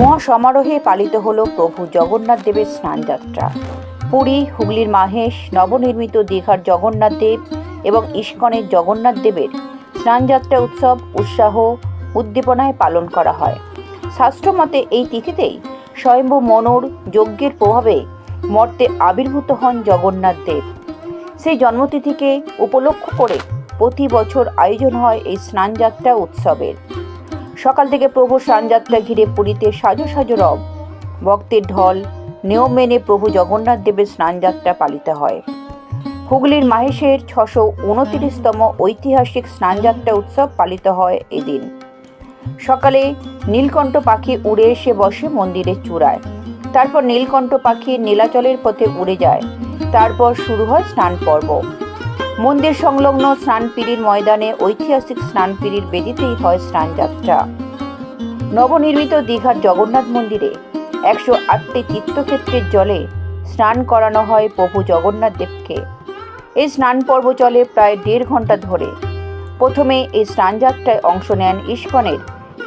মহাসমারোহে পালিত হল প্রভু জগন্নাথ দেবের স্নানযাত্রা। পুরী, হুগলির মাহেশ, নবনির্মিত দীঘার জগন্নাথ দেব এবং ইস্কনের জগন্নাথ দেবের স্নানযাত্রা উৎসব উৎসাহ উদ্দীপনায় পালন করা হয়। শাস্ত্রমতে এই তিথিতেই স্বয়ম্ভু মনুর যজ্ঞের প্রভাবে মর্তে আবির্ভূত হন জগন্নাথ দেব। সেই জন্মতিথিকে উপলক্ষ করে প্রতি বছর আয়োজন হয় এই স্নানযাত্রা উৎসবের। সকাল থেকে প্রভু স্নানযাত্রা ঘিরে পুরীতে সাজো সাজো রব, ভক্তের ঢল। নিয়ম মেনে প্রভু জগন্নাথ দেবের স্নানযাত্রা পালিত হয়। হুগলির মাহেশের 629তম ঐতিহাসিক স্নানযাত্রা উৎসব পালিত হয় এদিন। সকালে নীলকণ্ঠ পাখি উড়ে এসে বসে মন্দিরের চূড়ায়। তারপর নীলকণ্ঠ পাখি নীলাচলের পথে উড়ে যায়। তারপর শুরু হয় স্নান পর্ব। মন্দির সংলগ্ন স্নানপিড়ির ময়দানে ঐতিহাসিক স্নানপিড়ির বেদিতেই হয় স্নানযাত্রা। নবনির্মিত দীঘার জগন্নাথ মন্দিরে 108টি তীর্থক্ষেত্রের জলে স্নান করানো হয় প্রভু জগন্নাথ দেবকে। এই স্নান পর্ব চলে প্রায় 1.5 ঘন্টা ধরে। প্রথমে এই স্নানযাত্রায় অংশ নেন ইস্কনের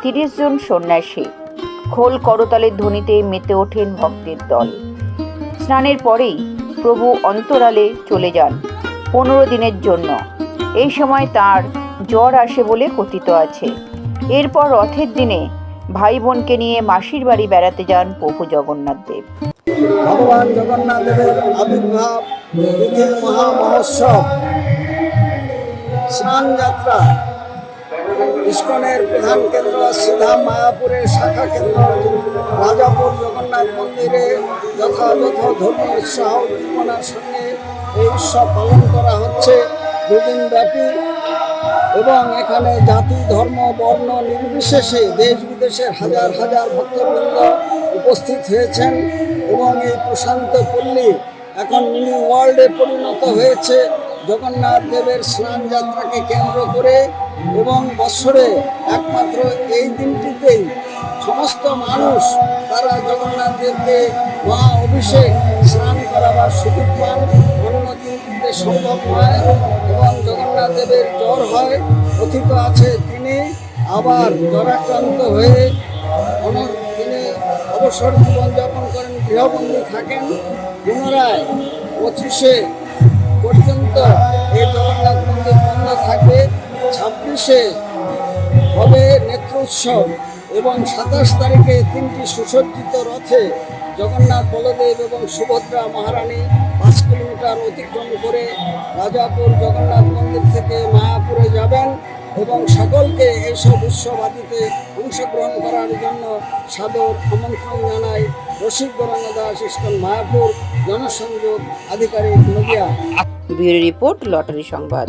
30 জন সন্ন্যাসী। খোল করতালের ধ্বনিতে মেতে ওঠেন ভক্তের দল। স্নানের পরেই প্রভু অন্তরালে চলে যান 15 দিনের জন্য। এই সময় তার জ্বর আসে বলে কথিত আছে। এরপর রথের দিনে ভাই বোনকে নিয়ে মাসির বাড়ি বেড়াতে যান প্রভু জগন্নাথ দেব। ভগবান জগন্নাথ দেবের আবির্ভাব তিথির মহা মহোৎসব স্নান যাত্রা ইস্কনের প্রধান কেন্দ্র সিধা মায়াপুরের শাখা কেন্দ্র রাজাপুর জগন্নাথ মন্দিরে যথাযথ ধর্মীয় উৎসাহ উদ্দীপনার সঙ্গে এই উৎসব পালন করা হচ্ছে 2 দিন ব্যাপী। এবং এখানে জাতি ধর্ম বর্ণ নির্বিশেষে দেশ বিদেশের হাজার হাজার ভক্তবৃন্দ উপস্থিত হয়েছেন এবং এই প্রশান্ত পল্লী এখন মিনি ওয়ার্ল্ডে পরিণত হয়েছে জগন্নাথ দেবের স্নান যাত্রাকে কেন্দ্র করে। এবং বছরে একমাত্র এই দিনটিতেই সমস্ত মানুষ তারা জগন্নাথ দেবকে মহা অভিষেক স্নান করাবার সুযোগ পান। অন্য দিনটিতে সম্ভব নয় এবং জগন্নাথ দেবের জ্বর হয়। কথিত আছে তিনি আবার জ্বরাক্রান্ত হয়ে তিনি অবসর জীবনযাপন করেন, গৃহবন্দী থাকেন। পুনরায় 25 পর্যন্ত এই জগন্নাথ মন্দির বন্ধ থাকবে। 26 হবে নেত্র উৎসব এবং 27 তারিখে 3টি সুসজ্জিত রথে জগন্নাথ, বলদেব এবং সুভদ্রা মহারানী 5 কিলোমিটার অতিক্রম করে রাজাপুর জগন্নাথ মন্দির থেকে মায়াপুরে যাবেন এবং সকলকে এইসব উৎসব আদিতে অংশগ্রহণ করার জন্য সাদর আমন্ত্রণ জানায় রসিক গৌরাঙ্গ দাস, ইস্কন মায়াপুর জনসংযোগ আধিকারিক, নদিয়া। ব্যুরো রিপোর্ট, লটারি সংবাদ।